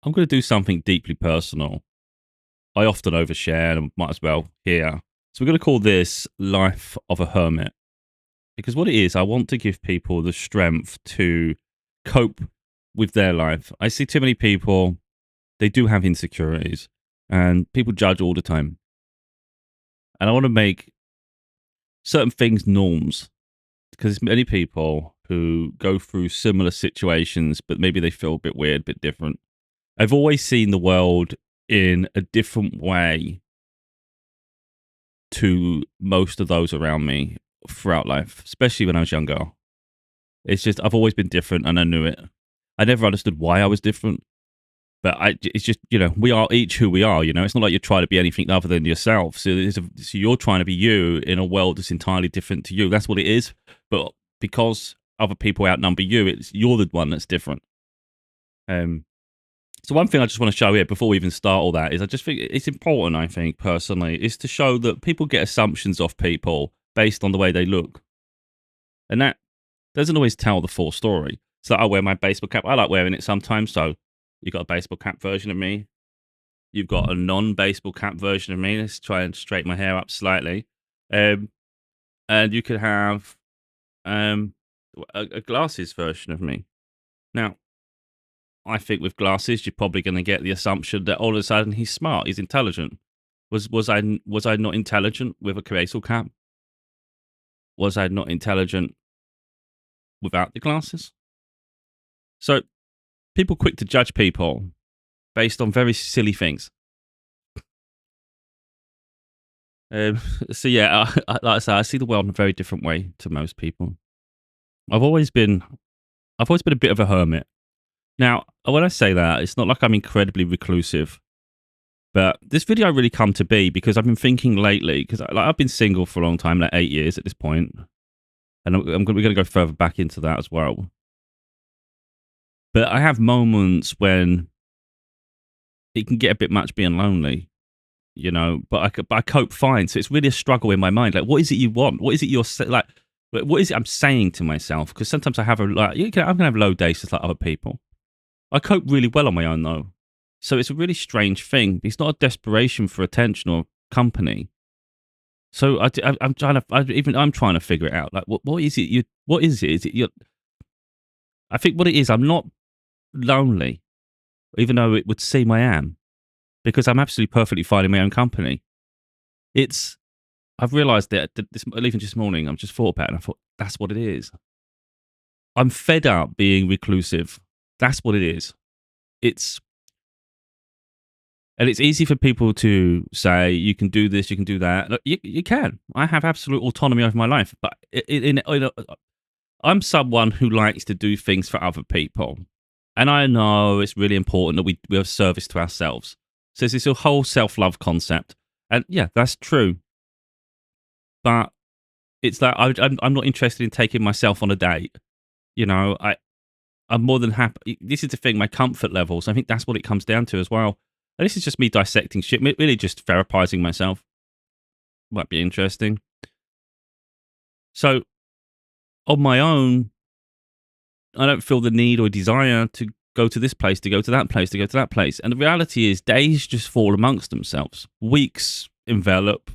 I'm going to do something deeply personal. I often overshare and might as well here. So we're going to call this Life of a Hermit. Because what it is, I want to give people the strength to cope with their life. I see too many people, they do have insecurities and people judge all the time. And I want to make certain things norms because there's many people who go through similar situations, but maybe they feel a bit weird, a bit different. I've always seen the world in a different way to most of those around me throughout life, especially when I was younger. It's just, I've always been different and I knew it. I never understood why I was different, but it's just, we are each who we are, It's not like you're trying to be anything other than yourself. So you're trying to be you in a world that's entirely different to you. That's what it is. But because other people outnumber you, you're the one that's different. So one thing I just want to show here before we even start all that is I just think it's important, I think, personally, is to show that people get assumptions of people based on the way they look. And that doesn't always tell the full story. So I wear my baseball cap. I like wearing it sometimes. So you've got a baseball cap version of me. You've got a non-baseball cap version of me. Let's try and straighten my hair up slightly. And you could have a glasses version of me. Now, I think with glasses, you're probably going to get the assumption that all of a sudden he's smart, he's intelligent. Was I not intelligent with a baseball cap? Was I not intelligent without the glasses? So people quick to judge people based on very silly things. So yeah, like I say, I see the world in a very different way to most people. I've always been a bit of a hermit. Now, when I say that, it's not like I'm incredibly reclusive. But this video really come to be because I've been thinking lately, because I've been single for a long time, like 8 years at this point. And we're going to go further back into that as well. But I have moments when it can get a bit much being lonely, but I cope fine. So it's really a struggle in my mind. Like, what is it you want? What is it you're like? What is it I'm saying to myself? Because sometimes I have I'm going to have low days just like other people. I cope really well on my own, though. So it's a really strange thing. It's not a desperation for attention or company. So I'm trying to figure it out. Like, what is it? What is it? Is it I think what it is, I'm not lonely, even though it would seem I am, because I'm absolutely perfectly fine in my own company. I've realised that even just this morning, I've just thought about it and I thought, that's what it is. I'm fed up being reclusive. That's what it is. And it's easy for people to say, you can do this, you can do that. Look, you can. I have absolute autonomy over my life. But I'm someone who likes to do things for other people. And I know it's really important that we have service to ourselves. So it's this whole self-love concept. And yeah, that's true. But it's that I'm not interested in taking myself on a date. I'm more than happy. This is the thing, my comfort levels. I think that's what it comes down to as well. And this is just me dissecting shit, really just therapizing myself. Might be interesting. So, on my own, I don't feel the need or desire to go to this place, to go to that place, to go to that place. And the reality is, days just fall amongst themselves. Weeks envelop,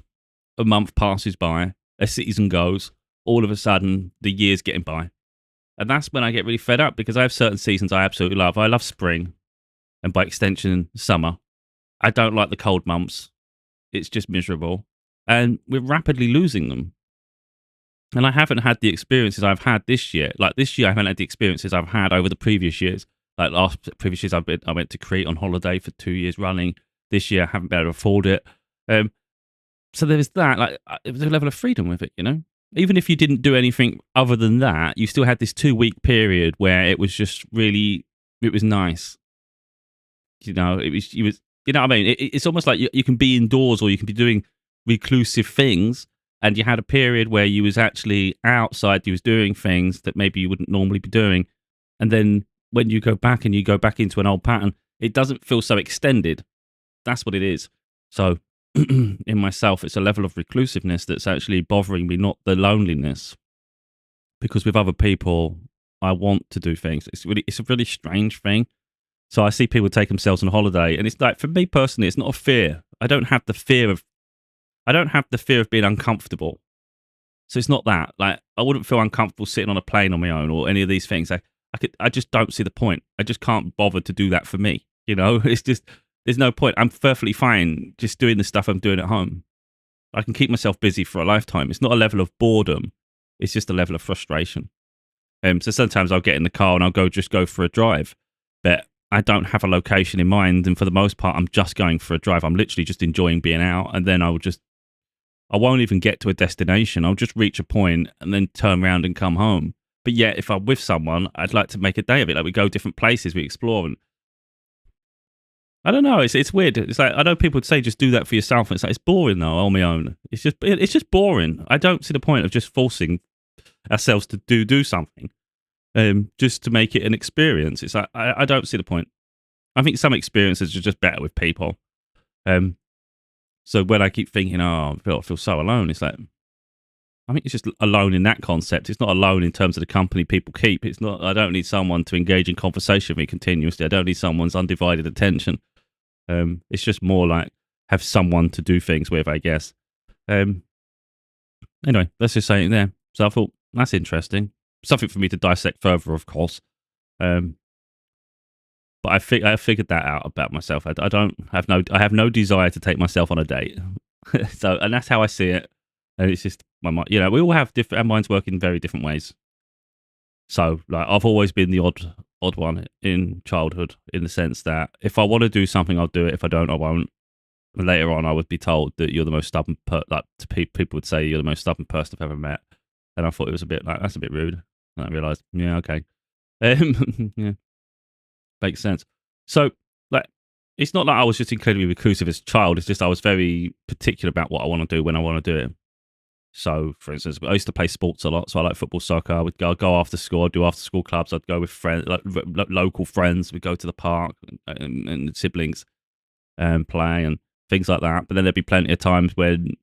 a month passes by, a season goes. All of a sudden, the year's getting by. And that's when I get really fed up because I have certain seasons I absolutely love. I love spring and by extension, summer. I don't like the cold months. It's just miserable. And we're rapidly losing them. And I haven't had the experiences I've had this year. Like this year, I haven't had the experiences I've had over the previous years. Like previous years, I went to Crete on holiday for 2 years running. This year, I haven't been able to afford it. So there's that. Like there's a level of freedom with it, Even if you didn't do anything other than that, you still had this 2-week period where it was just really, it was nice. It was, you know what I mean? It's almost like you can be indoors or you can be doing reclusive things. And you had a period where you was actually outside, you was doing things that maybe you wouldn't normally be doing. And then when you go back and you go back into an old pattern, it doesn't feel so extended. That's what it is. So in myself, it's a level of reclusiveness that's actually bothering me, not the loneliness. Because with other people, I want to do things. It's a really strange thing. So I see people take themselves on holiday, and it's like, for me personally, it's not a fear. I don't have the fear of being uncomfortable. So it's not that. Like, I wouldn't feel uncomfortable sitting on a plane on my own or any of these things. I just don't see the point. I just can't bother to do that for me. You know, it's just, there's no point. I'm perfectly fine just doing the stuff I'm doing at home. I can keep myself busy for a lifetime. It's not a level of boredom. It's just a level of frustration. So sometimes I'll get in the car and I'll go for a drive, but I don't have a location in mind. And for the most part, I'm just going for a drive. I'm literally just enjoying being out, and then I won't even get to a destination. I'll just reach a point and then turn around and come home. But yet, if I'm with someone, I'd like to make a day of it. Like, we go different places, we explore, and I don't know. It's weird. It's like, I know people would say just do that for yourself, and it's like, it's boring though on my own. It's just boring. I don't see the point of just forcing ourselves to do something, just to make it an experience. It's like, I don't see the point. I think some experiences are just better with people. So when I keep thinking, oh, I feel so alone, it's like, I think it's just alone in that concept. It's not alone in terms of the company people keep. It's not. I don't need someone to engage in conversation with me continuously. I don't need someone's undivided attention. It's just more like have someone to do things with, I guess. Anyway, let's just say it there. So I thought, that's interesting. Something for me to dissect further, of course. But I figured that out about myself. I have no desire to take myself on a date. So, and that's how I see it. And it's just my mind. You know, we all have our minds work in very different ways. So, like, I've always been the odd one in childhood, in the sense that if I want to do something, I'll do it. If I don't, I won't. And later on, I would be told that you're the most stubborn. People would say you're the most stubborn person I've ever met. And I thought it was a bit like, that's a bit rude. And I realised, yeah, okay, yeah, makes sense. So, like, it's not like I was just incredibly reclusive as a child. It's just I was very particular about what I want to do when I want to do it. So, for instance, I used to play sports a lot. So I like football, soccer. I would go after school. I'd do after school clubs. I'd go with friends, like local friends. We'd go to the park and siblings and play and things like that. But then there'd be plenty of times when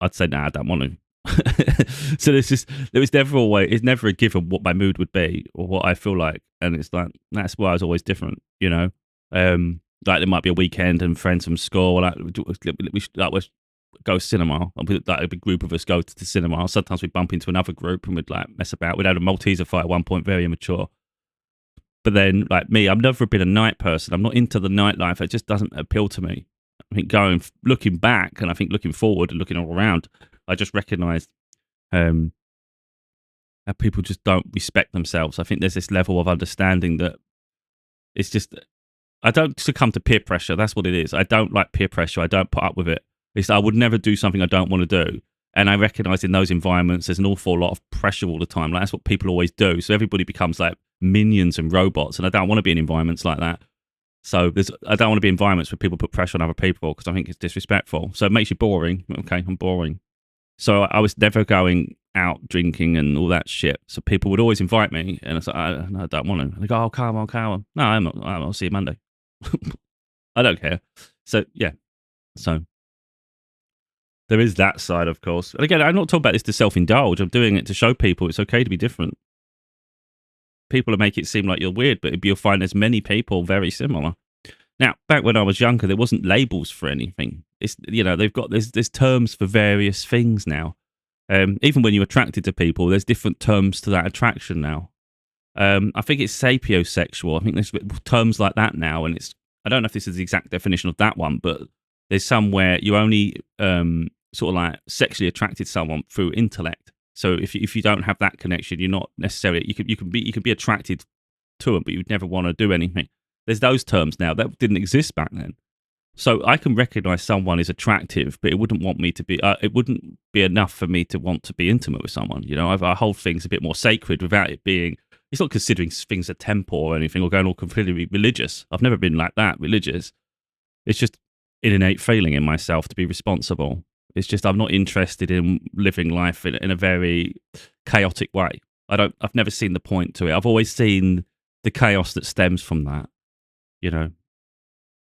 I'd say, nah, I don't want to. So there was never a way. It's never a given what my mood would be or what I feel like. And it's like, that's why I was always different, you know? Like, there might be a weekend and friends from school, like we go cinema. Like, a big group of us go to the cinema. Sometimes we bump into another group and we'd like mess about. We'd had a Malteser fight at one point, very immature. But then, like me, I've never been a night person. I'm not into the nightlife. It just doesn't appeal to me. I think looking back, and I think looking forward and looking all around, I just recognised how people just don't respect themselves. I think there's this level of understanding that it's just, I don't succumb to peer pressure. That's what it is. I don't like peer pressure. I don't put up with it. I would never do something I don't want to do. And I recognise in those environments, there's an awful lot of pressure all the time. Like, that's what people always do. So everybody becomes like minions and robots. And I don't want to be in environments like that. So I don't want to be in environments where people put pressure on other people, because I think it's disrespectful. So it makes you boring. Okay, I'm boring. So I was never going out drinking and all that shit. So people would always invite me. And I was like, I don't want to. They go, oh, come on. No, I'm not. I'll see you Monday. I don't care. So, yeah. So there is that side, of course. And again, I'm not talking about this to self-indulge. I'm doing it to show people it's okay to be different. People will make it seem like you're weird, but you'll find there's many people very similar. Now, back when I was younger, there wasn't labels for anything. It's, you know, there's terms for various things now. Even when you're attracted to people, there's different terms to that attraction now. I think it's sapiosexual. I think there's terms like that now, and I don't know if this is the exact definition of that one, but there's somewhere you only sort of like sexually attracted to someone through intellect. So if you don't have that connection, you're not necessarily, you can be attracted to them, but you'd never want to do anything. There's those terms now that didn't exist back then. So I can recognize someone is attractive, but it wouldn't be enough for me to want to be intimate with someone. You know, I hold things a bit more sacred without it being. It's not considering things a temple or anything, or going all completely religious. I've never been like that, religious. It's just an innate feeling in myself to be responsible. It's just I'm not interested in living life in a very chaotic way. I've never seen the point to it. I've always seen the chaos that stems from that. You know,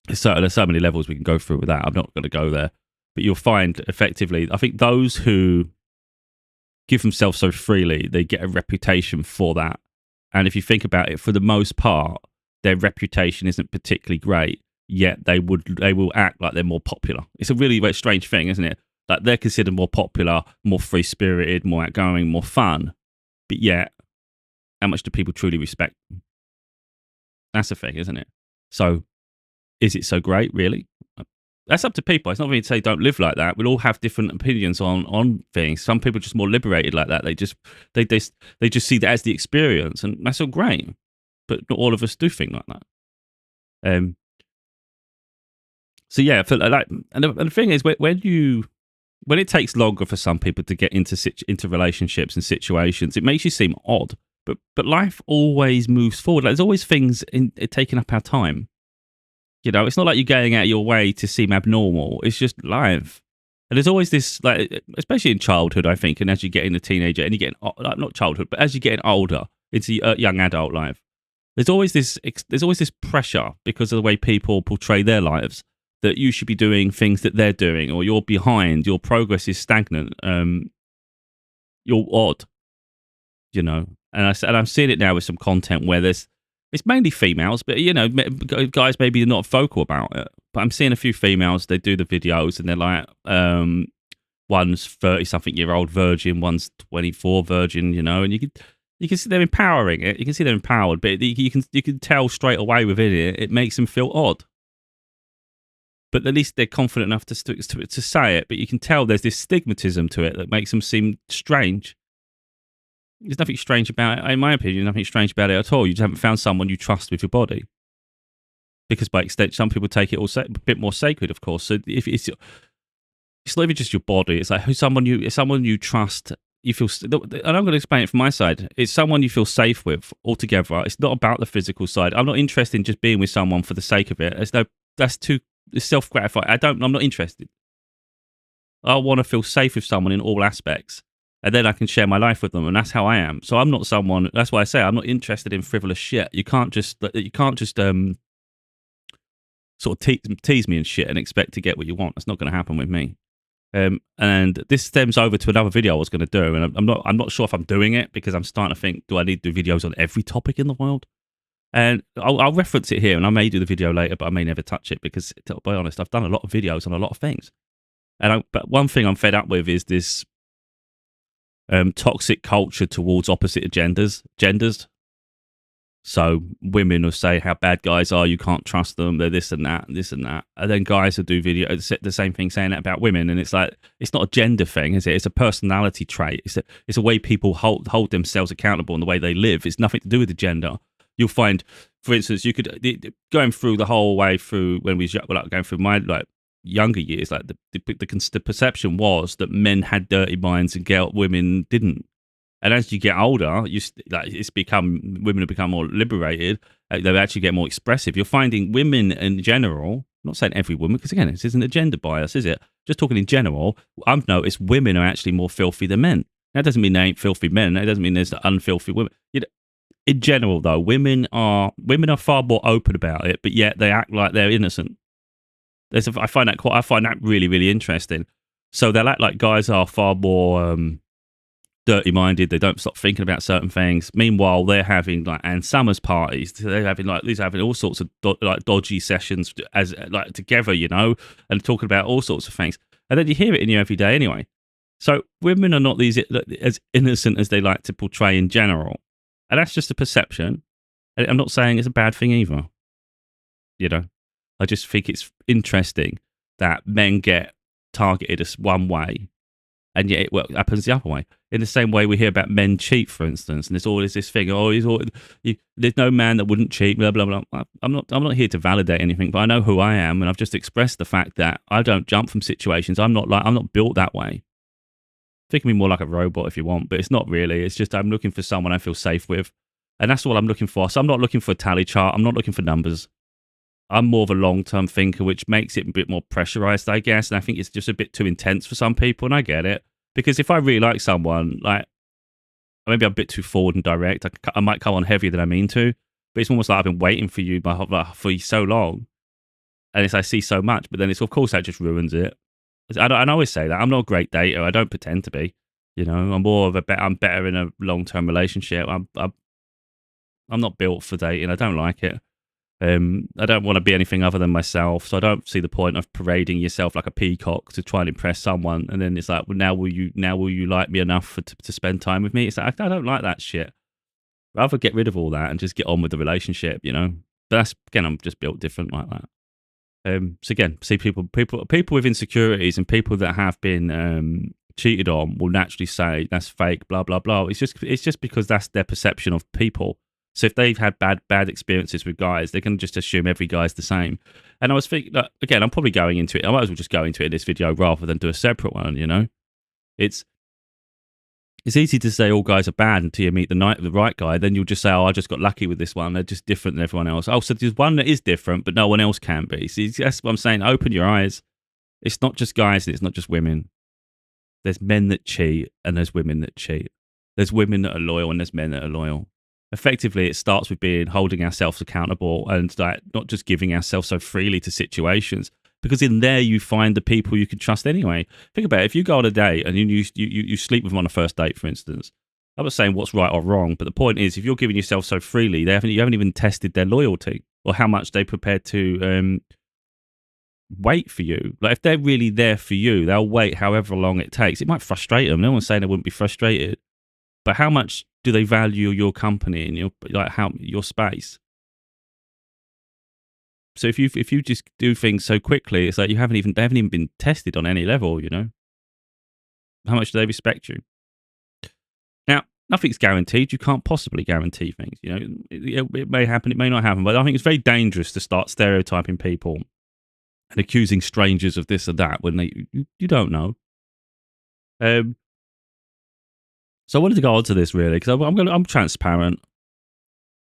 there's so many levels we can go through with that. I'm not going to go there, but you'll find effectively, I think those who give themselves so freely, they get a reputation for that. And if you think about it, for the most part, their reputation isn't particularly great, yet they will act like they're more popular. It's a really very strange thing, isn't it? Like they're considered more popular, more free spirited, more outgoing, more fun, but yet how much do people truly respect them? That's the thing, isn't it? So is it so great, really? That's up to people. It's not really to say don't live like that. We'll all have different opinions on things. Some people are just more liberated like that. They just see that as the experience, and that's all great. But not all of us do think like that. So yeah, for like, and the thing is, when it takes longer for some people to get into relationships and situations, it makes you seem odd. But life always moves forward. Like, there's always things taking up our time. You know, it's not like you're going out of your way to seem abnormal. It's just life. And there's always this, like, especially in childhood, I think, and as you get in a teenager, and you get like, not childhood, but as you get older into young adult life, there's always this pressure because of the way people portray their lives that you should be doing things that they're doing, or you're behind, your progress is stagnant, you're odd, you know. And I'm seeing it now with some content where it's mainly females, but you know, guys maybe not vocal about it. But I'm seeing a few females. They do the videos, and they're like, one's 30-something-year-old virgin, one's 24 virgin, you know, and you can see they're empowering it. You can see they're empowered, but you can tell straight away within it. It makes them feel odd. But at least they're confident enough to say it. But you can tell there's this stigmatism to it that makes them seem strange. There's nothing strange about it, in my opinion. Nothing strange about it at all. You just haven't found someone you trust with your body, because by extension, some people take it a bit more sacred, of course. So if it's not even just your body. It's like someone you trust. You feel, and I'm going to explain it from my side. It's someone you feel safe with altogether. It's not about the physical side. I'm not interested in just being with someone for the sake of it. That's too self-gratifying. I'm not interested. I want to feel safe with someone in all aspects, and then I can share my life with them, and that's how I am. So I'm not someone. That's why I say I'm not interested in frivolous shit. You can't just sort of tease me and shit and expect to get what you want. That's not going to happen with me. And this stems over to another video I was going to do, and I'm not sure if I'm doing it, because I'm starting to think, do I need to do videos on every topic in the world? And I'll reference it here, and I may do the video later, but I may never touch it, because, to be honest, I've done a lot of videos on a lot of things. But one thing I'm fed up with is this toxic culture towards opposite genders. So women will say how bad guys are, you can't trust them, they're this and that, and this and that. And then guys will do the same thing saying that about women. And it's like, it's not a gender thing, is it? It's a personality trait. It's a way people hold themselves accountable in the way they live. It's nothing to do with the gender. You'll find, for instance, you could, going through the whole way through when we were going through my younger years, like the perception was that men had dirty minds and women didn't. And as you get older, women have become more liberated. They actually get more expressive. You're finding women in general, I'm not saying every woman, because again, this isn't a gender bias, is it? Just talking in general, I've noticed women are actually more filthy than men. That doesn't mean they ain't filthy men. That doesn't mean there's unfilthy women. In general, though, women are far more open about it, but yet they act like they're innocent. I find that really, really interesting. So they'll act like guys are far more dirty-minded. They don't stop thinking about certain things. Meanwhile, they're having like Ann Summers parties. They're having all sorts of dodgy sessions as together, you know, and talking about all sorts of things. And then you hear it in your everyday anyway. So women are not as innocent as they like to portray in general, and that's just a perception. I'm not saying it's a bad thing either. You know, I just think it's interesting that men get targeted as one way, and yet it happens the other way. In the same way we hear about men cheat, for instance, and there's always this thing, there's no man that wouldn't cheat, blah, blah, blah. I'm not here to validate anything, but I know who I am, and I've just expressed the fact that I don't jump from situations. I'm not built that way. Think of me more like a robot if you want, but it's not really. It's just I'm looking for someone I feel safe with, and that's all I'm looking for. So I'm not looking for a tally chart. I'm not looking for numbers. I'm more of a long-term thinker, which makes it a bit more pressurized, I guess, and I think it's just a bit too intense for some people, and I get it. Because if I really like someone, like, maybe I'm a bit too forward and direct, I might come on heavier than I mean to, but it's almost like I've been waiting for you for so long, and I see so much, but then of course that just ruins it. I always say that I'm not a great dater. I don't pretend to be. You know, I'm better in a long-term relationship. I'm not built for dating. I don't like it. I don't want to be anything other than myself, so I don't see the point of parading yourself like a peacock to try and impress someone. And then it's like, well, now will you like me enough to spend time with me? It's like, I don't like that shit. Rather get rid of all that and just get on with the relationship, you know. But that's, again, I'm just built different like that. So again, see people with insecurities and people that have been cheated on will naturally say that's fake, blah blah blah. It's just because that's their perception of people. So if they've had bad experiences with guys, they can just assume every guy's the same. And I was thinking, again, I'm probably going into it. I might as well just go into it in this video rather than do a separate one. You know, it's easy to say all guys are bad until you meet the right guy. Then you'll just say, oh, I just got lucky with this one. They're just different than everyone else. Oh, so there's one that is different, but no one else can be. See, that's what I'm saying. Open your eyes. It's not just guys and it's not just women. There's men that cheat and there's women that cheat. There's women that are loyal and there's men that are loyal. Effectively, it starts with holding ourselves accountable and like not just giving ourselves so freely to situations. Because in there, you find the people you can trust anyway. Think about it. If you go on a date and you sleep with them on a first date, for instance, I'm not saying what's right or wrong, but the point is, if you're giving yourself so freely, you haven't even tested their loyalty or how much they're prepared to wait for you. Like, if they're really there for you, they'll wait however long it takes. It might frustrate them. No one's saying they wouldn't be frustrated. But how much do they value your company and your space? So if you just do things so quickly, it's like they haven't even been tested on any level, you know. How much do they respect you? Now, nothing's guaranteed. You can't possibly guarantee things. You know, it may happen, it may not happen. But I think it's very dangerous to start stereotyping people and accusing strangers of this or that when you don't know. So I wanted to go on to this really because I'm transparent.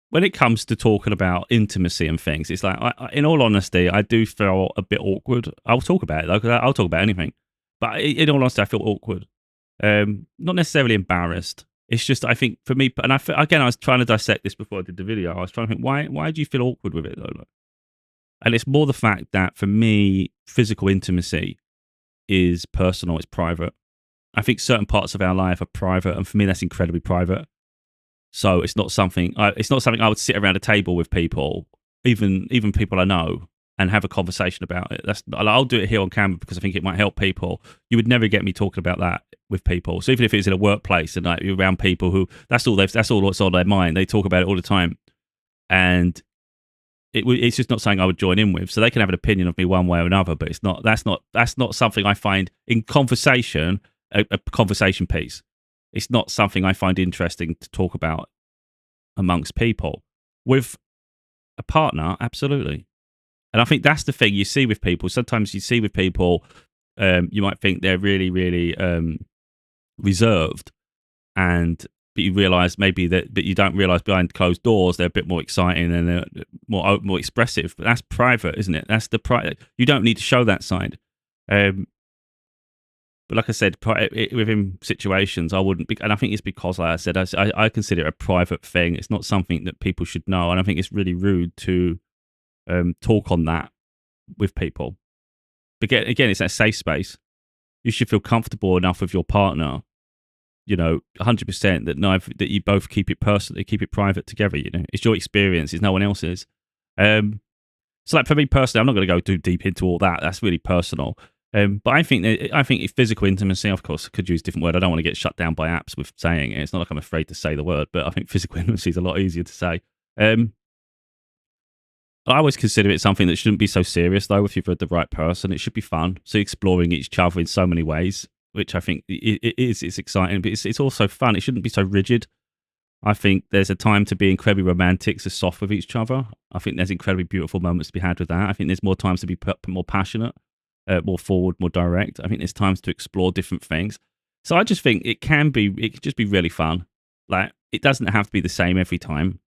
When it comes to talking about intimacy and things, it's like, in all honesty, I do feel a bit awkward. I'll talk about it though, because I'll talk about anything. But in all honesty, I feel awkward. Not necessarily embarrassed. It's just, I think for me, and again, I was trying to dissect this before I did the video. I was trying to think, why do you feel awkward with it though? And it's more the fact that for me, physical intimacy is personal, it's private. I think certain parts of our life are private, and for me, that's incredibly private. So it's not something I would sit around a table with people, even people I know, and have a conversation about it. I'll do it here on camera because I think it might help people. You would never get me talking about that with people. So even if it's in a workplace and like you're around people who that's all that's on their mind, they talk about it all the time, and it's just not something I would join in with. So they can have an opinion of me one way or another, but that's not something I find in conversation a conversation piece. It's not something I find interesting to talk about amongst people. With a partner, absolutely. And I think that's the thing you see with people. Sometimes you see with people, you might think they're really, really reserved, but you realise maybe that you don't realise behind closed doors they're a bit more exciting and they're more expressive. But that's private, isn't it? That's the private. You don't need to show that side. But like I said, within situations, I wouldn't be, and I think it's because, like I said, I consider it a private thing. It's not something that people should know, and I think it's really rude to talk on that with people. But again, it's that safe space. You should feel comfortable enough with your partner, 100% that you both keep it personal, keep it private together. It's your experience; it's no one else's. So, like for me personally, I'm not going to go too deep into all that. That's really personal. But I think if physical intimacy, of course, I could use a different word. I don't want to get shut down by apps with saying it. It's not like I'm afraid to say the word, but I think physical intimacy is a lot easier to say. I always consider it something that shouldn't be so serious, though. If you've read the right person, it should be fun. So exploring each other in so many ways, which I think it's exciting, but it's also fun. It shouldn't be so rigid. I think there's a time to be incredibly romantic, so soft with each other. I think there's incredibly beautiful moments to be had with that. I think there's more times to be more passionate. More forward, more direct. I think there's times to explore different things. So I just think it could just be really fun. Like, it doesn't have to be the same every time.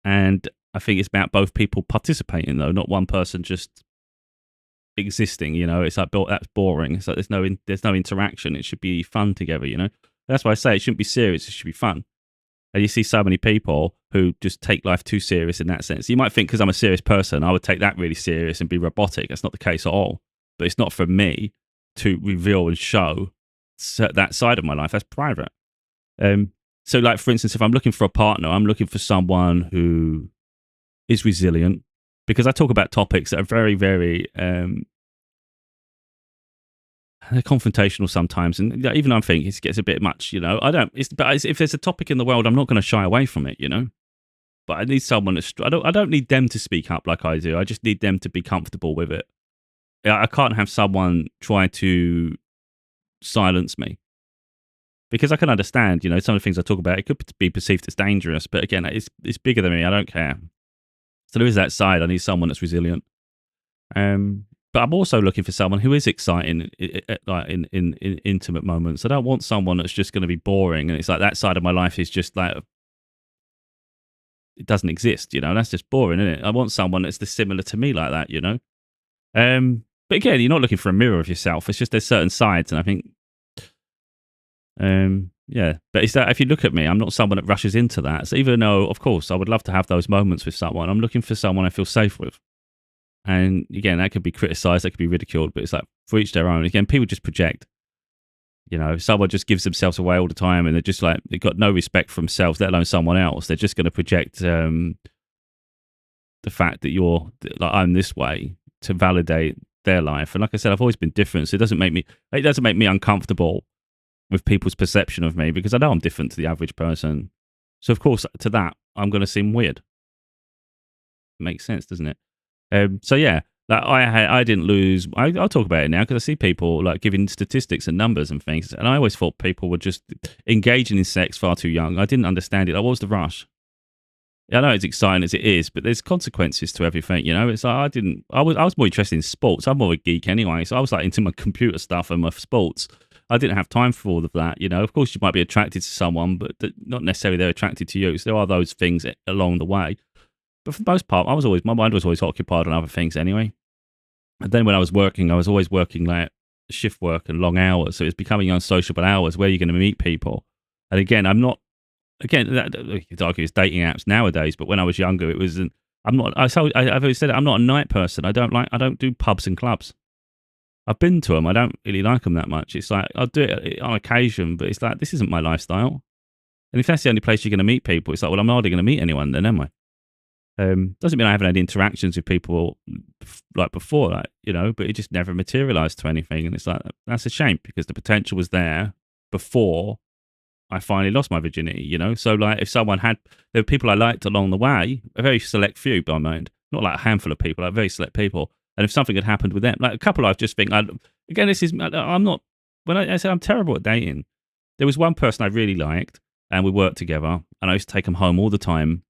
And I think it's about both people participating, though, not one person just existing. It's like, that's boring. It's like there's no interaction. It should be fun together. That's why I say it shouldn't be serious. It should be fun. And you see so many people who just take life too serious in that sense. You might think because I'm a serious person, I would take that really serious and be robotic. That's not the case at all. But it's not for me to reveal and show that side of my life. That's private. So, like, for instance, if I'm looking for a partner, I'm looking for someone who is resilient, because I talk about topics that are very, very they're confrontational sometimes, and even I think it gets a bit much. I don't. If there's a topic in the world, I'm not going to shy away from it. But I need someone that's. I don't need them to speak up like I do. I just need them to be comfortable with it. I can't have someone try to silence me, because I can understand, some of the things I talk about, it could be perceived as dangerous, but again, it's bigger than me. I don't care. So there is that side. I need someone that's resilient. But I'm also looking for someone who is exciting, like in intimate moments. I don't want someone that's just going to be boring, and it's like that side of my life is just like it doesn't exist. That's just boring, isn't it? I want someone that's similar to me like that. But again, you're not looking for a mirror of yourself. It's just there's certain sides, and I think, yeah. But it's that if you look at me, I'm not someone that rushes into that. So even though, of course, I would love to have those moments with someone, I'm looking for someone I feel safe with. And again, that could be criticised, that could be ridiculed, but it's like for each their own. Again, people just project. If someone just gives themselves away all the time and they're just like, they've got no respect for themselves, let alone someone else, they're just going to project the fact that like, I'm this way to validate their life. And like I said, I've always been different, so it doesn't make me uncomfortable with people's perception of me, because I know I'm different to the average person. So of course, to that, I'm going to seem weird. Makes sense, doesn't it? So yeah, like I didn't lose. I'll talk about it now because I see people like giving statistics and numbers and things, and I always thought people were just engaging in sex far too young. I didn't understand it. What was the rush? I know it's exciting as it is, but there's consequences to everything. It's like I was more interested in sports. I'm more a geek anyway, so I was like into my computer stuff and my sports. I didn't have time for all of that. Of course you might be attracted to someone, but not necessarily they're attracted to you. So there are those things along the way. But for the most part, my mind was always occupied on other things anyway. And then when I was working, I was always working like shift work and long hours. So it's becoming unsociable hours where you're going to meet people. And again, I'm not, you could argue it's dating apps nowadays, but when I was younger, it wasn't, I've always said it, I'm not a night person. I don't do pubs and clubs. I've been to them. I don't really like them that much. It's like, I'll do it on occasion, but it's like, this isn't my lifestyle. And if that's the only place you're going to meet people, it's like, well, I'm hardly going to meet anyone then, am I? Doesn't mean I haven't had interactions with people like before, but it just never materialized to anything. And it's like, that's a shame because the potential was there before I finally lost my virginity, So like if there were people I liked along the way, a very select few by mind, not like a handful of people, like very select people. And if something had happened with them, like a couple, I just think, I'm not, when I said I'm terrible at dating, there was one person I really liked and we worked together and I used to take him home all the time,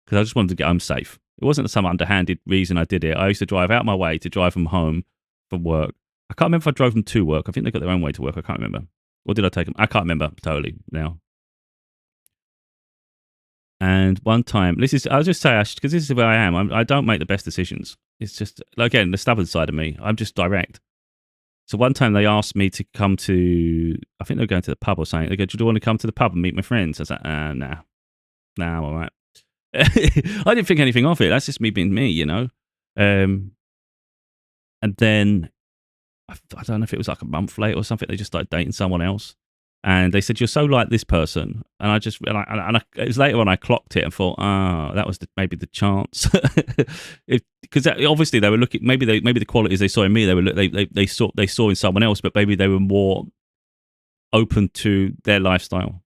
because I just wanted to get home safe. It wasn't some underhanded reason I did it. I used to drive out my way to drive them home from work. I can't remember if I drove them to work. I think they got their own way to work. I can't remember. Or did I take them? I can't remember totally now. And one time, I'll just say, because this is where I am. I don't make the best decisions. It's just, again, the stubborn side of me. I'm just direct. So one time they asked me to come to, I think they were going to the pub or something. They go, do you want to come to the pub and meet my friends? I was like, nah, I'm all right. I didn't think anything of it. That's just me being me, And then I don't know if it was like a month later or something. They just started dating someone else, and they said, "You're so like this person." And it was later on I clocked it and thought, that was maybe the chance, because obviously they were looking. Maybe the qualities they saw in me, they saw in someone else, but maybe they were more open to their lifestyle.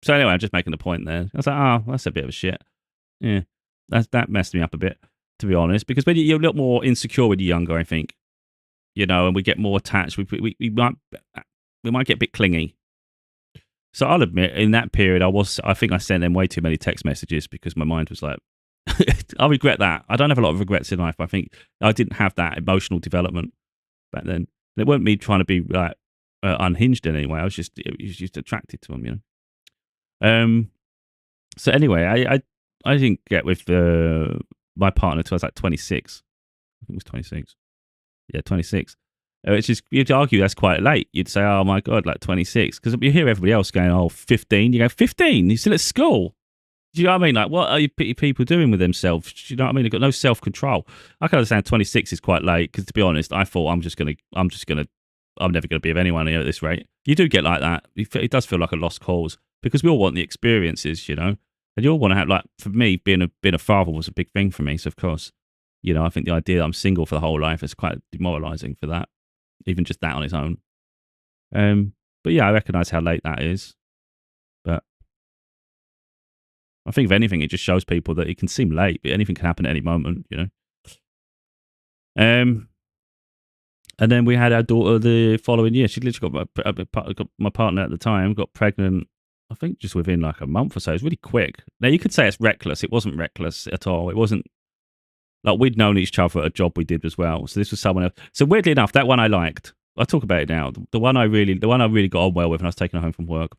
So anyway, I'm just making the point there. I was like, that's a bit of a shit. Yeah, that messed me up a bit, to be honest, because when you're a little more insecure when you're younger, I think, and we get more attached. We might get a bit clingy. So I'll admit, in that period, I think I sent them way too many text messages because my mind was like, I regret that. I don't have a lot of regrets in life. I think I didn't have that emotional development back then. It weren't me trying to be like unhinged in any way. I was just attracted to them, So anyway, I didn't get with my partner until I was like 26. I think it was 26. Yeah, 26. Which is, you'd argue that's quite late. You'd say, oh my God, like 26. Because you hear everybody else going, 15. You go, 15? You're still at school. Do you know what I mean? Like, what are you people doing with themselves? Do you know what I mean? They've got no self-control. I can understand 26 is quite late because, to be honest, I thought I'm never going to be with anyone here at this rate. You do get like that. It does feel like a lost cause because we all want the experiences, And you all want to have, like, for me, being a father was a big thing for me. So, of course, I think the idea that I'm single for the whole life is quite demoralizing for that, even just that on its own. But yeah, I recognise how late that is. But I think if anything, it just shows people that it can seem late, but anything can happen at any moment, And then we had our daughter the following year. She literally got my partner at the time, got pregnant, I think just within like a month or so. It was really quick. Now, you could say it's reckless. It wasn't reckless at all. It wasn't like we'd known each other at a job we did as well. So this was someone else. So weirdly enough, that one I liked. I talk about it now. The one I really got on well with when I was taking her home from work.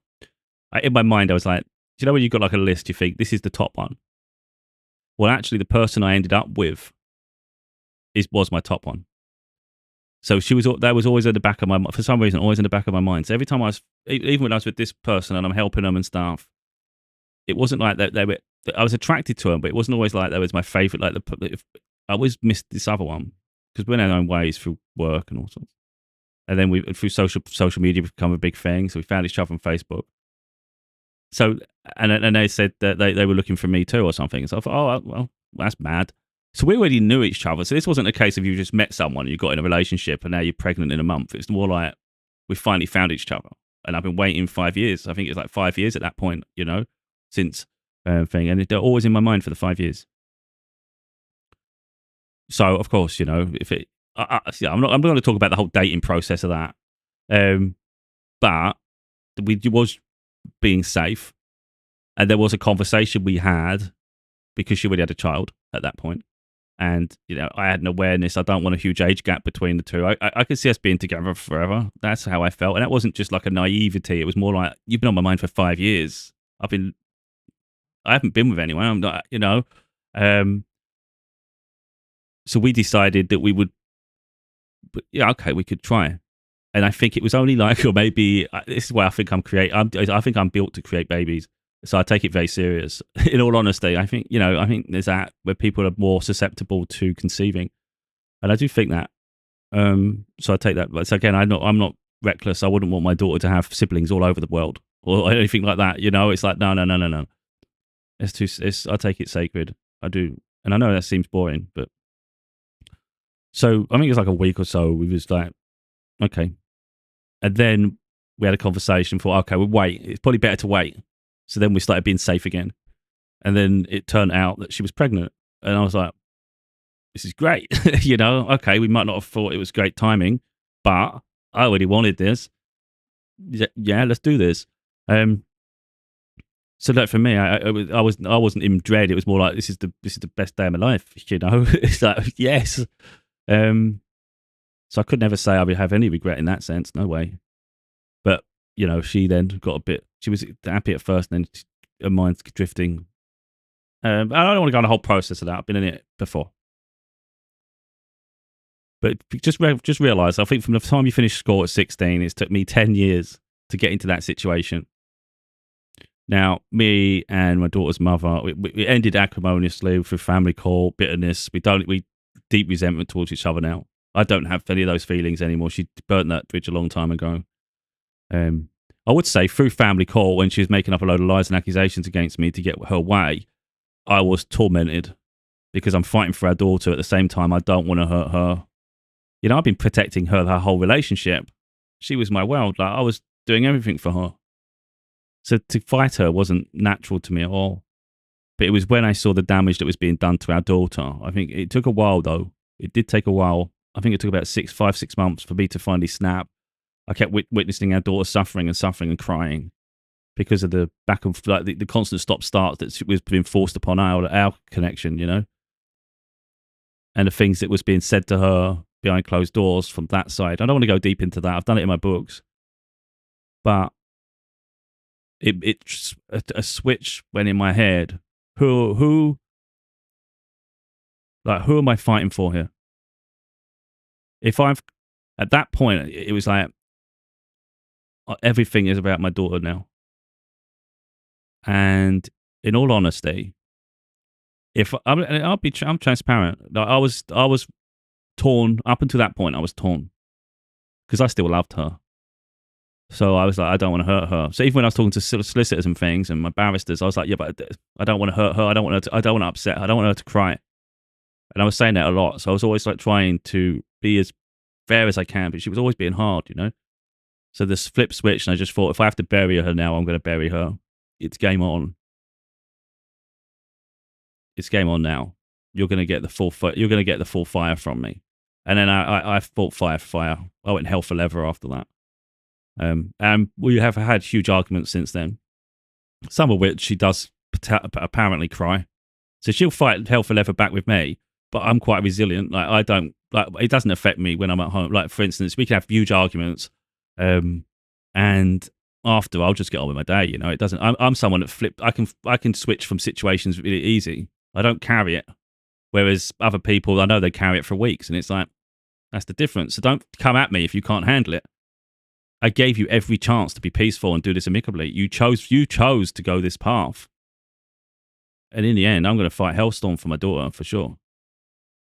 In my mind, I was like, do you know when you've got like a list, you think this is the top one? Well, actually, the person I ended up with was my top one. So that was always at the back of my mind, for some reason, always in the back of my mind. So every time even when I was with this person and I'm helping them and stuff, it wasn't like that I was attracted to them, but it wasn't always like that was my favorite. Like I always missed this other one because we're in our own ways through work and all sorts. And then through social media, we've become a big thing. So we found each other on Facebook. So, and they said that they were looking for me too or something. So I thought, oh, well, that's mad. So we already knew each other. So this wasn't a case of you just met someone, you got in a relationship, and now you're pregnant in a month. It's more like we finally found each other. And I've been waiting 5 years. I think it's like 5 years at that point, since thing. And they're always in my mind for the 5 years. So, of course, if it... I'm not going to talk about the whole dating process of that. But we was being safe. And there was a conversation we had because she already had a child at that point. And, I had an awareness. I don't want a huge age gap between the two. I could see us being together forever. That's how I felt. And that wasn't just like a naivety. It was more like, you've been on my mind for 5 years. I haven't been with anyone. I'm not, so we decided that we would, okay, we could try. And I think it was only like, or maybe, this is why I think I'm I think I'm built to create babies. So I take it very serious. In all honesty, I think there's that where people are more susceptible to conceiving, and I do think that. So I take that. But again, I'm not reckless. I wouldn't want my daughter to have siblings all over the world or anything like that. It's like no. I take it sacred. I do, and I know that seems boring, but so I think it's like a week or so. We was like, okay, and then we had a conversation. For okay, we'll wait. It's probably better to wait. So then we started being safe again. And then it turned out that she was pregnant. And I was like, this is great. Okay, we might not have thought it was great timing, but I already wanted this. Yeah, let's do this. So that for me, I wasn't in dread. It was more like, this is the best day of my life, It's like, yes. So I could never say I would have any regret in that sense. No way. But, she then got a bit, she was happy at first, and then her mind's drifting. I don't want to go on the whole process of that. I've been in it before. But just realise, I think from the time you finish school at 16, it's took me 10 years to get into that situation. Now, me and my daughter's mother, we ended acrimoniously through family court, bitterness. We deep resentment towards each other now. I don't have any of those feelings anymore. She burnt that bridge a long time ago. I would say through family court, when she was making up a load of lies and accusations against me to get her way, I was tormented because I'm fighting for our daughter. At the same time, I don't want to hurt her. I've been protecting her whole relationship. She was my world. Like, I was doing everything for her. So to fight her wasn't natural to me at all. But it was when I saw the damage that was being done to our daughter. I think it took a while, though. It did take a while. I think it took about 6 months for me to finally snap. I kept witnessing our daughter suffering and crying because of the back and the constant stop-start that was being forced upon our connection, and the things that was being said to her behind closed doors from that side. I don't want to go deep into that. I've done it in my books, but a switch went in my head. Who am I fighting for here? At that point, it was like, everything is about my daughter now. And in all honesty, I'm transparent. I was torn up until that point. I was torn because I still loved her. So I was like, I don't want to hurt her. So even when I was talking to solicitors and things and my barristers, I was like, yeah, but I don't want to hurt her. I don't want to upset her. I don't want her to cry. And I was saying that a lot. So I was always like trying to be as fair as I can, but she was always being hard, you know? So this flip switch, and I just thought, if I have to bury her now, I'm going to bury her. It's game on. It's game on now. You're going to get the full you're going to get the full fire from me. And then I fought fire for fire. I went hell for leather after that. And we have had huge arguments since then. Some of which she does apparently cry. So she'll fight hell for leather back with me, but I'm quite resilient. Like I don't like it doesn't affect me when I'm at home. Like for instance, we can have huge arguments, and after I'll just get on with my day. You know, it doesn't. I'm someone that I can switch from situations really easy. I don't carry it, whereas other people I know they carry it for weeks, and it's like that's the difference. So don't come at me if you can't handle it. I gave you every chance to be peaceful and do this amicably. You chose to go this path. And in the end, I'm going to fight Hellstorm for my daughter, for sure.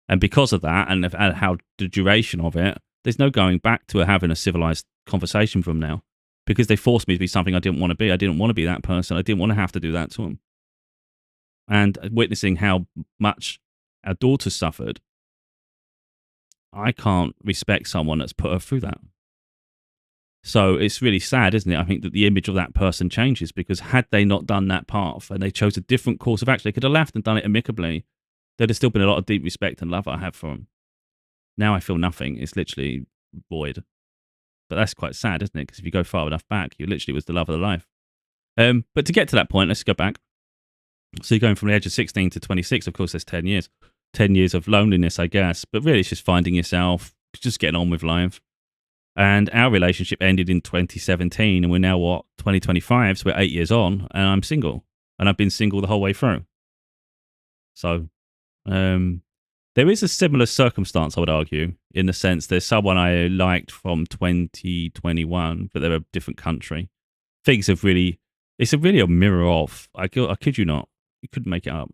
And because of that, and how the duration of it, there's no going back to having a civilized conversation from now. Because they forced me to be something I didn't want to be. I didn't want to be that person. I didn't want to have to do that to them. And witnessing how much our daughter suffered, I can't respect someone that's put her through that. So it's really sad, isn't it? I think that the image of that person changes, because had they not done that path and they chose a different course of action, they could have left and done it amicably. There'd have still been a lot of deep respect and love I have for them. Now I feel nothing. It's literally void. But that's quite sad, isn't it? Because if you go far enough back, you literally was the love of the life. But to get to that point, let's go back. So you're going from the age of 16 to 26. Of course, there's 10 years. 10 years of loneliness, I guess. But really, it's just finding yourself, just getting on with life. And our relationship ended in 2017, and we're now, 2025, so we're 8 years on, and I'm single. And I've been single the whole way through. So there is a similar circumstance, I would argue, in the sense there's someone I liked from 2021, but they're a different country. Things have really, it's really a mirror of, I kid you not, you couldn't make it up.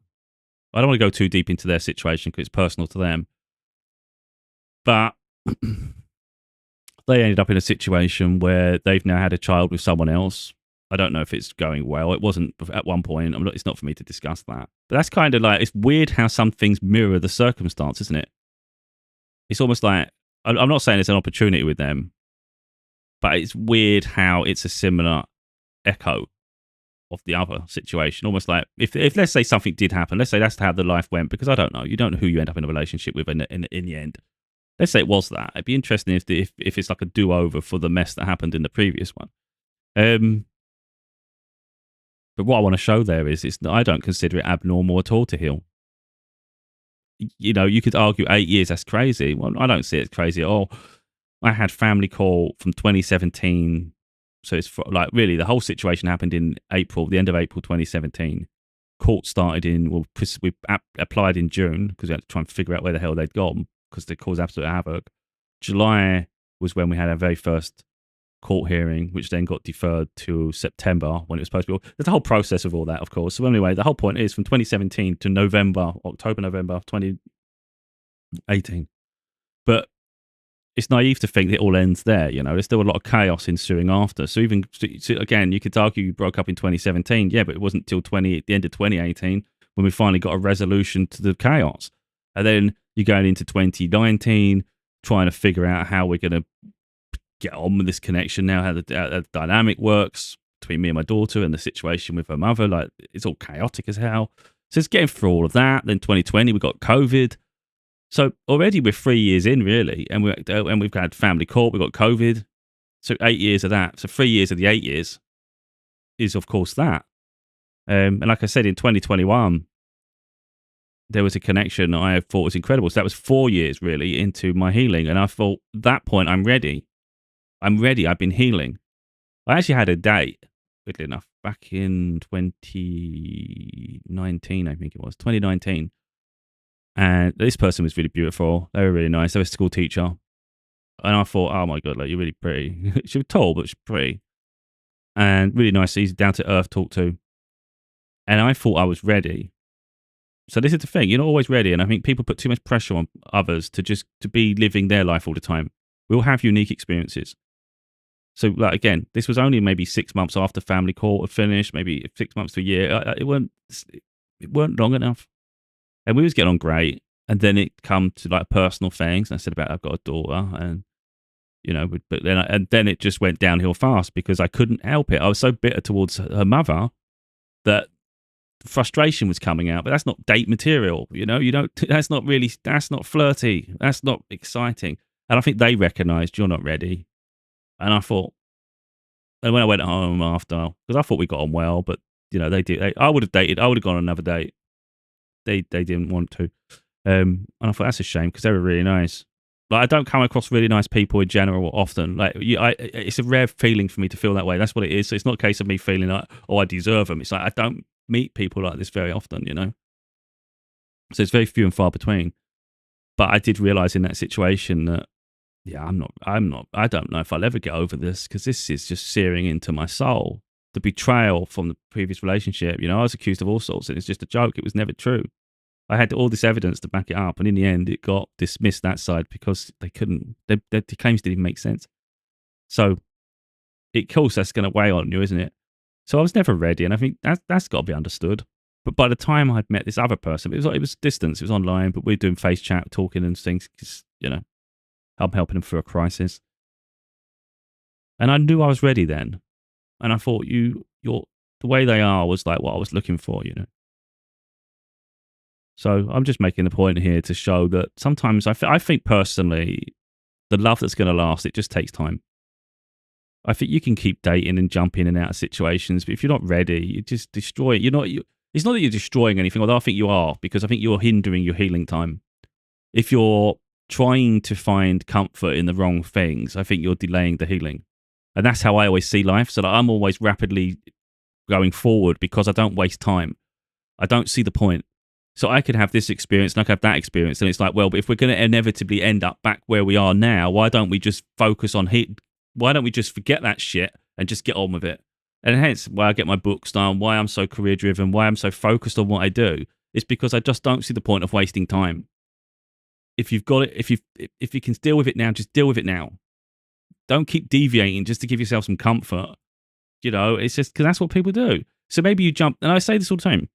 I don't want to go too deep into their situation because it's personal to them. But they ended up in a situation where they've now had a child with someone else. I don't know if it's going well. It wasn't at one point. It's not for me to discuss that. But that's kind of like, it's weird how some things mirror the circumstance, isn't it? It's almost like, I'm not saying it's an opportunity with them, but it's weird how it's a similar echo of the other situation. Almost like, if let's say something did happen, let's say that's how the life went, because I don't know. You don't know who you end up in a relationship with in the end. Let's say it was that. It'd be interesting if it's like a do-over for the mess that happened in the previous one. But what I want to show there is I don't consider it abnormal at all to heal. You know, you could argue 8 years, that's crazy. Well, I don't see it as crazy at all. I had family call from 2017. So it's like really the whole situation happened in April, the end of April 2017. Court started we applied in June because we had to try and figure out where the hell they'd gone because they caused absolute havoc. July was when we had our very first court hearing, which then got deferred to September when it was supposed to be. There's a whole process of all that, of course. So anyway, the whole point is from 2017 to October, November 2018. But it's naive to think it all ends there. You know, there's still a lot of chaos ensuing after. So again, you could argue you broke up in 2017. Yeah, but it wasn't till the end of 2018 when we finally got a resolution to the chaos. And then you're going into 2019, trying to figure out how we're going to get on with this connection now, how the dynamic works between me and my daughter and the situation with her mother. Like, it's all chaotic as hell. So it's getting through all of that. Then 2020, we got COVID. So already we're 3 years in, really, and we've had family court, we've got COVID. So 8 years of that. So 3 years of the 8 years is, of course, that. And like I said, in 2021, there was a connection I thought was incredible. So that was 4 years, really, into my healing. And I thought, at that point, I'm ready. I've been healing. I actually had a date, weirdly enough, back in 2019, I think it was, 2019. And this person was really beautiful. They were really nice. They were a school teacher. And I thought, oh my God, like, you're really pretty. She was tall, but she's pretty. And really nice, easy, down to earth talk to. And I thought I was ready. So this is the thing, you're not always ready. And I think people put too much pressure on others to be living their life all the time. We all have unique experiences. So, like, again, this was only maybe 6 months after family court had finished, maybe 6 months to a year. It weren't long enough. And we was getting on great. And then it come to like personal things. And I said about I've got a daughter, and but then and then it just went downhill fast because I couldn't help it. I was so bitter towards her mother that frustration was coming out. But that's not date material, you don't. That's not really. That's not flirty. That's not exciting. And I think they recognised you're not ready. And I thought, and when I went home after, because I thought we got on well, but they did. I would have dated. I would have gone on another date. They didn't want to. And I thought that's a shame because they were really nice. Like I don't come across really nice people in general often. Like it's a rare feeling for me to feel that way. That's what it is. So it's not a case of me feeling like, oh, I deserve them. It's like I don't meet people like this very often, So it's very few and far between. But I did realize in that situation that, yeah, I don't know if I'll ever get over this because this is just searing into my soul. The betrayal from the previous relationship, I was accused of all sorts and it's just a joke. It was never true. I had all this evidence to back it up, and in the end, it got dismissed that side because they couldn't. Their claims didn't even make sense. So, of course, that's going to weigh on you, isn't it? So I was never ready, and I think that's got to be understood. But by the time I'd met this other person, it was distance, it was online, but we were doing face chat, talking and things, because I'm helping them through a crisis, and I knew I was ready then, and I thought the way they are was like what I was looking for, So I'm just making the point here to show that sometimes I think personally, the love that's going to last, it just takes time. I think you can keep dating and jump in and out of situations, but if you're not ready, you just destroy it. It's not that you're destroying anything, although I think you are, because I think you're hindering your healing time. If you're trying to find comfort in the wrong things, I think you're delaying the healing. And that's how I always see life. So that I'm always rapidly going forward because I don't waste time. I don't see the point. So I could have this experience and I could have that experience. And it's like, well, but if we're going to inevitably end up back where we are now, why don't we just focus on heat? Why don't we just forget that shit and just get on with it? And hence why I get my books done, why I'm so career driven, why I'm so focused on what I do. It's because I just don't see the point of wasting time. If you've got it, if you can deal with it now, just deal with it now. Don't keep deviating just to give yourself some comfort. It's just because that's what people do. So maybe you jump, and I say this all the time.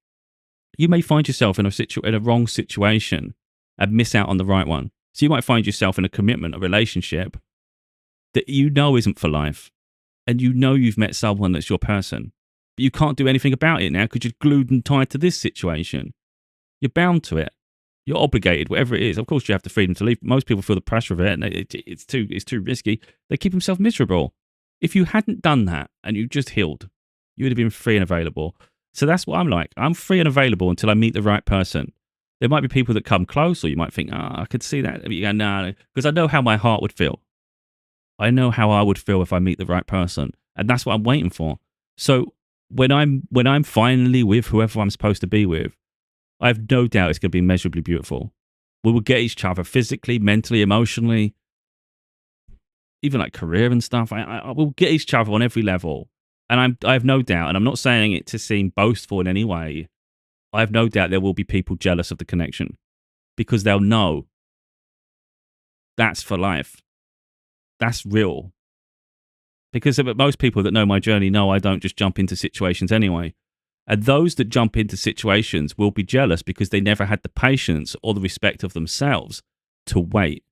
You may find yourself in a wrong situation and miss out on the right one. So you might find yourself in a commitment, a relationship that isn't for life. And you've met someone that's your person. But you can't do anything about it now because you're glued and tied to this situation. You're bound to it. You're obligated, whatever it is. Of course, you have the freedom to leave. Most people feel the pressure of it, and it's too risky. They keep themselves miserable. If you hadn't done that and you just healed, you would have been free and available. So that's what I'm like. I'm free and available until I meet the right person. There might be people that come close, or you might think, I could see that. But you go, no, because I know how my heart would feel. I know how I would feel if I meet the right person, and that's what I'm waiting for. So when I'm finally with whoever I'm supposed to be with, I have no doubt it's going to be immeasurably beautiful. We will get each other physically, mentally, emotionally, even like career and stuff. I will get each other on every level. And I have no doubt, and I'm not saying it to seem boastful in any way, I have no doubt there will be people jealous of the connection because they'll know that's for life. That's real. Because most people that know my journey know I don't just jump into situations anyway. And those that jump into situations will be jealous because they never had the patience or the respect of themselves to wait.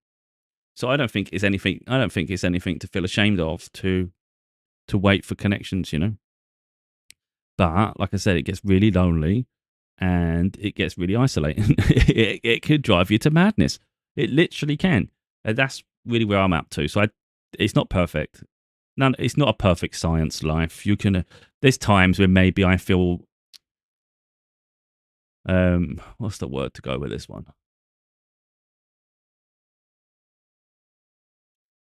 So I don't think it's anything to feel ashamed of to wait for connections, But like I said, it gets really lonely and it gets really isolating. it could drive you to madness. It literally can. And that's really where I'm up to. So it's not perfect. It's not a perfect science life. There's times where maybe I feel, what's the word to go with this one?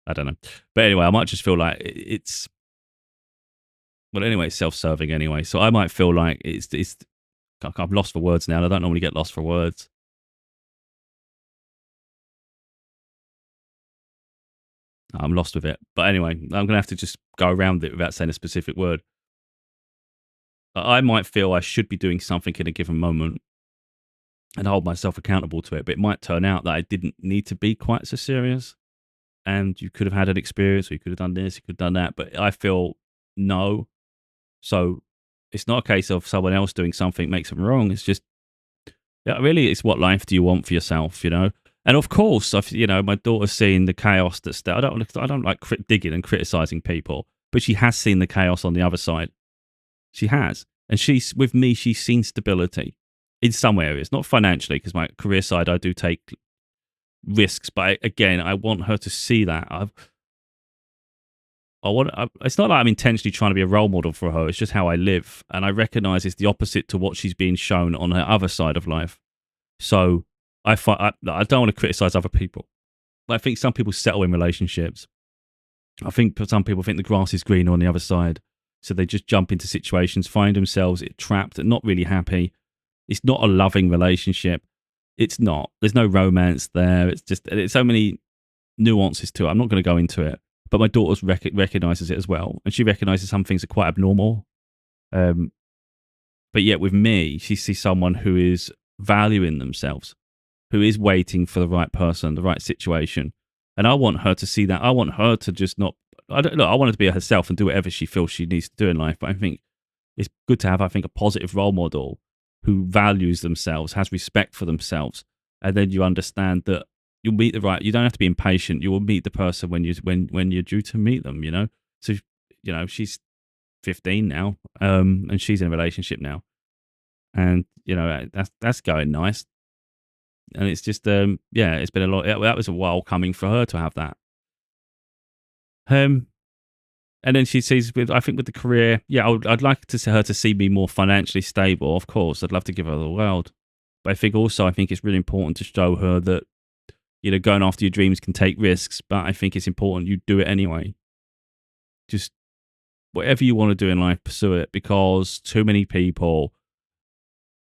I don't know. But anyway, I might just feel like it's, well, anyway, it's self-serving anyway. So I might feel like I'm lost for words now. And I don't normally get lost for words. I'm lost with it. But anyway, I'm going to have to just go around it without saying a specific word. I might feel I should be doing something in a given moment and hold myself accountable to it. But it might turn out that I didn't need to be quite so serious. And you could have had an experience, or you could have done this, you could have done that. But I feel no. So it's not a case of someone else doing something makes them wrong. It's just Yeah, really, it's what life do you want for yourself, And of course, my daughter's seen the chaos that's there. I don't like digging and criticizing people, but she has seen the chaos on the other side. She has, and she's with me. She's seen stability in some areas, not financially, because my career side I do take risks, but again, I want her to see that. It's not like I'm intentionally trying to be a role model for her. It's just how I live, and I recognize it's the opposite to what she's being shown on her other side of life. So I don't want to criticize other people. I think some people settle in relationships. I think some people think the grass is greener on the other side. So they just jump into situations, find themselves trapped and not really happy. It's not a loving relationship. It's not. There's no romance there. It's so many nuances to it. I'm not going to go into it. But my daughter recognizes it as well. And she recognizes some things are quite abnormal. Um, but yet with me, she sees someone who is valuing themselves, who is waiting for the right person, the right situation. And I want her to see that. I want her to just not. I want her to be herself and do whatever she feels she needs to do in life. But I think it's good to have, a positive role model who values themselves, has respect for themselves, and then you understand that you'll meet the right. You don't have to be impatient. You will meet the person when you're due to meet them. So she's 15 now, and she's in a relationship now, and that's going nice. And it's just yeah, it's been a lot. That was a while coming for her to have that. And then she sees with the career, yeah, I'd like to see her to see me more financially stable. Of course, I'd love to give her the world, but I think it's really important to show her that going after your dreams can take risks, but I think it's important you do it anyway. Just whatever you want to do in life, pursue it, because too many people,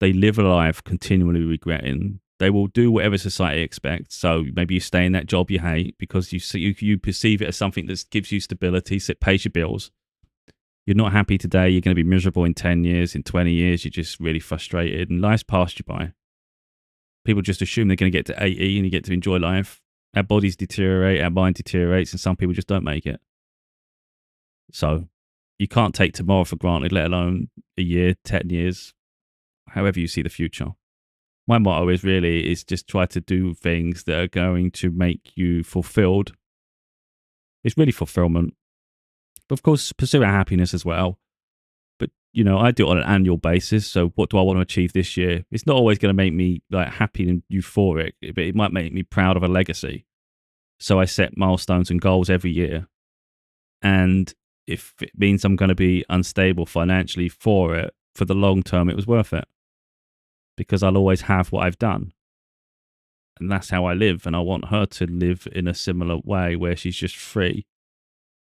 they live a life continually regretting. They will do whatever society expects. So maybe you stay in that job you hate because you perceive it as something that gives you stability, so it pays your bills. You're not happy today. You're going to be miserable in 10 years, in 20 years. You're just really frustrated, and life's passed you by. People just assume they're going to get to 80 and you get to enjoy life. Our bodies deteriorate, our mind deteriorates, and some people just don't make it. So you can't take tomorrow for granted, let alone a year, 10 years, however you see the future. My motto is just try to do things that are going to make you fulfilled. It's really fulfillment. But of course, pursue our happiness as well. But, I do it on an annual basis. So what do I want to achieve this year? It's not always going to make me like happy and euphoric, but it might make me proud of a legacy. So I set milestones and goals every year. And if it means I'm going to be unstable financially for it, for the long term, it was worth it. Because I'll always have what I've done. And that's how I live. And I want her to live in a similar way where she's just free,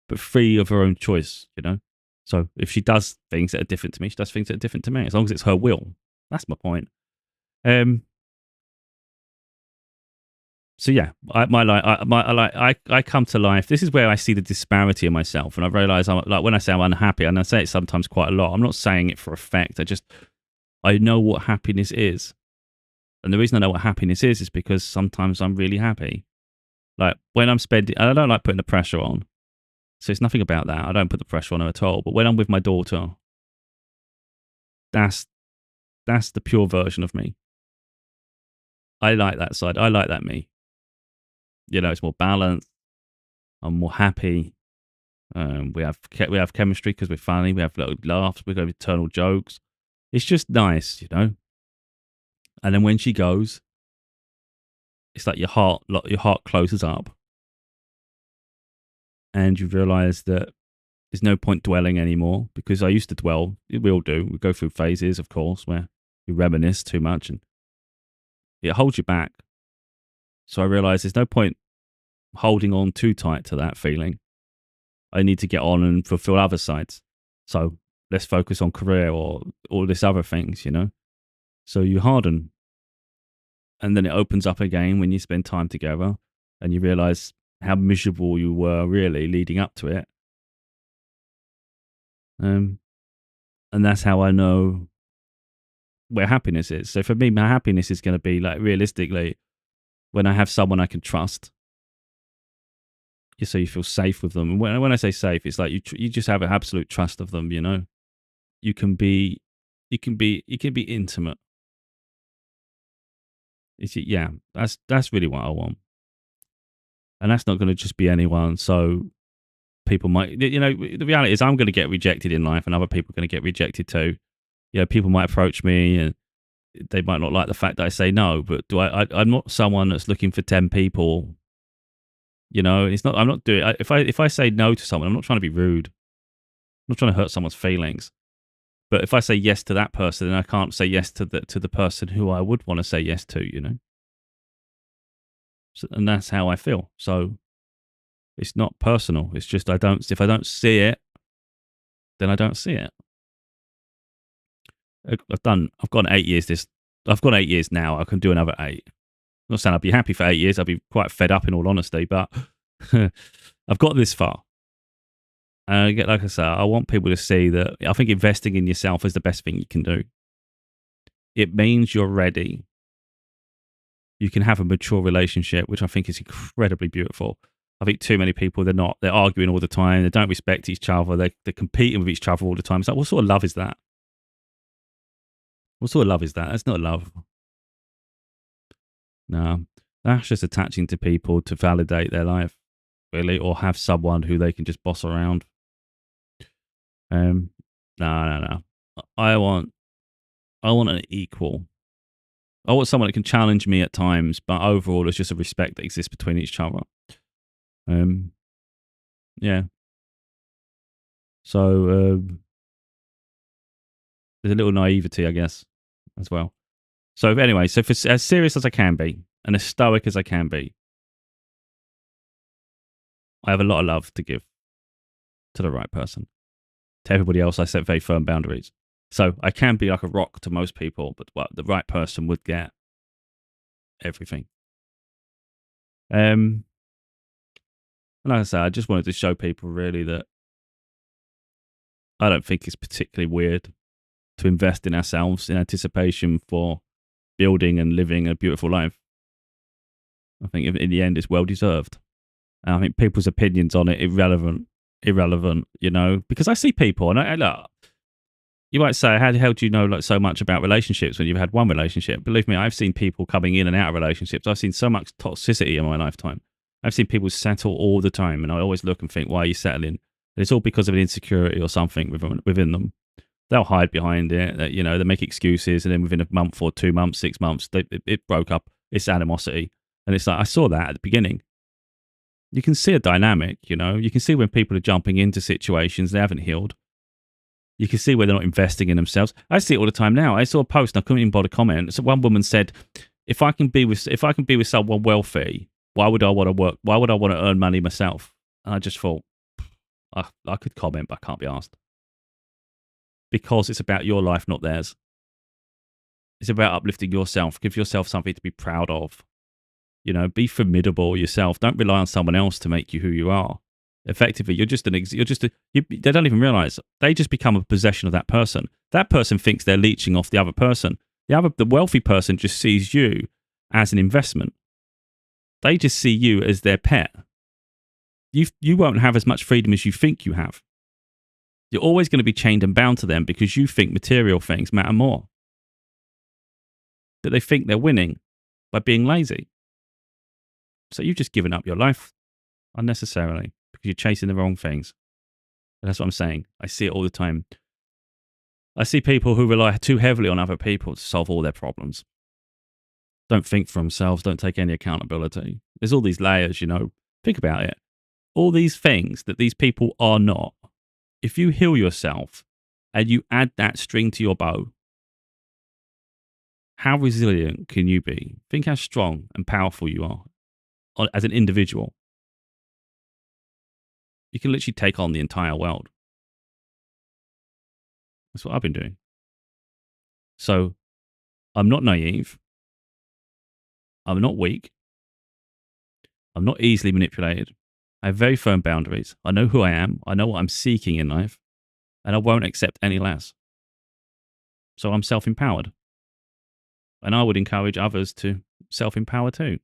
but free of her own choice, So if she does things that are different to me, she does things that are different to me, as long as it's her will. That's my point. So yeah, I come to life. This is where I see the disparity in myself, and I realize when I say I'm unhappy, and I say it sometimes quite a lot. I'm not saying it for effect. I know what happiness is. And the reason I know what happiness is because sometimes I'm really happy. Like when I'm spending, I don't like putting the pressure on. So it's nothing about that. I don't put the pressure on her at all. But when I'm with my daughter, that's the pure version of me. I like that side. I like that me. It's more balanced. I'm more happy. We have chemistry because we're funny. We have little laughs. We have eternal jokes. It's just nice, And then when she goes, it's like your heart closes up, and you realize that there's no point dwelling anymore, because I used to dwell. We all do. We go through phases, of course, where you reminisce too much and it holds you back. So I realized there's no point holding on too tight to that feeling. I need to get on and fulfill other sides. So let's focus on career or all this other things, So you harden, and then it opens up again when you spend time together and you realize how miserable you were really leading up to it. And that's how I know where happiness is. So for me, my happiness is going to be like realistically when I have someone I can trust. So you feel safe with them. And when I say safe, it's like you just have an absolute trust of them. You can be intimate. Yeah, that's really what I want, and that's not going to just be anyone. So people might, the reality is I'm going to get rejected in life, and other people are going to get rejected too. People might approach me, and they might not like the fact that I say no, but I'm not someone that's looking for 10 people. It's not. I'm not doing. If I say no to someone, I'm not trying to be rude. I'm not trying to hurt someone's feelings. But if I say yes to that person, then I can't say yes to the person who I would want to say yes to. And that's how I feel. So it's not personal. It's just if I don't see it, then I don't see it. I've gone 8 years. I've gone 8 years now. I can do another 8. I'm not saying I'd be happy for 8 years. I'd be quite fed up in all honesty, but I've got this far. And like I say, I want people to see that I think investing in yourself is the best thing you can do. It means you're ready. You can have a mature relationship, which I think is incredibly beautiful. I think too many people, they're not. They're arguing all the time. They don't respect each other. They're competing with each other all the time. It's like, what sort of love is that? What sort of love is that? That's not love. No, that's just attaching to people to validate their life, really, or have someone who they can just boss around. No, no, no. I want an equal. I want someone that can challenge me at times, but overall, it's just a respect that exists between each other. Yeah. So there's a little naivety, I guess, as well. So anyway, so for as serious as I can be and as stoic as I can be, I have a lot of love to give to the right person. To everybody else, I set very firm boundaries. So I can be like a rock to most people, but the right person would get everything. And like I said, I just wanted to show people really that I don't think it's particularly weird to invest in ourselves in anticipation for building and living a beautiful life. I think in the end, it's well deserved. And I think people's opinions on it irrelevant, because I see people and I look. You might say, how the hell do you know so much about relationships when you've had one relationship? Believe me, I've seen people coming in and out of relationships. I've seen so much toxicity in my lifetime. I've seen people settle all the time, and I always look and think, why are you settling? And it's all because of an insecurity or something within them. They'll hide behind it. They make excuses, and then within a month or 2 months, 6 months, it broke up. It's animosity. And it's like, I saw that at the beginning. You can see a dynamic, you can see when people are jumping into situations they haven't healed. You can see where they're not investing in themselves. I see it all the time now. I saw a post and I couldn't even bother comment. So one woman said, if I can be with someone wealthy, why would I want to work? Why would I want to earn money myself? And I just thought, I could comment, but I can't be asked. Because it's about your life, not theirs. It's about uplifting yourself. Give yourself something to be proud of. Be formidable yourself. Don't rely on someone else to make you who you are. Effectively, they don't even realize they just become a possession of that person. That person thinks they're leeching off the other person. The wealthy person just sees you as an investment. They just see you as their pet. You won't have as much freedom as you think you have. You're always going to be chained and bound to them because you think material things matter more. That they think they're winning by being lazy. So you've just given up your life unnecessarily because you're chasing the wrong things. And that's what I'm saying. I see it all the time. I see people who rely too heavily on other people to solve all their problems. Don't think for themselves. Don't take any accountability. There's all these layers, Think about it. All these things that these people are not. If you heal yourself and you add that string to your bow, how resilient can you be? Think how strong and powerful you are as an individual. You can literally take on the entire world. That's what I've been doing. So I'm not naive. I'm not weak. I'm not easily manipulated. I have very firm boundaries. I know who I am. I know what I'm seeking in life. And I won't accept any less. So I'm self-empowered. And I would encourage others to self-empower too.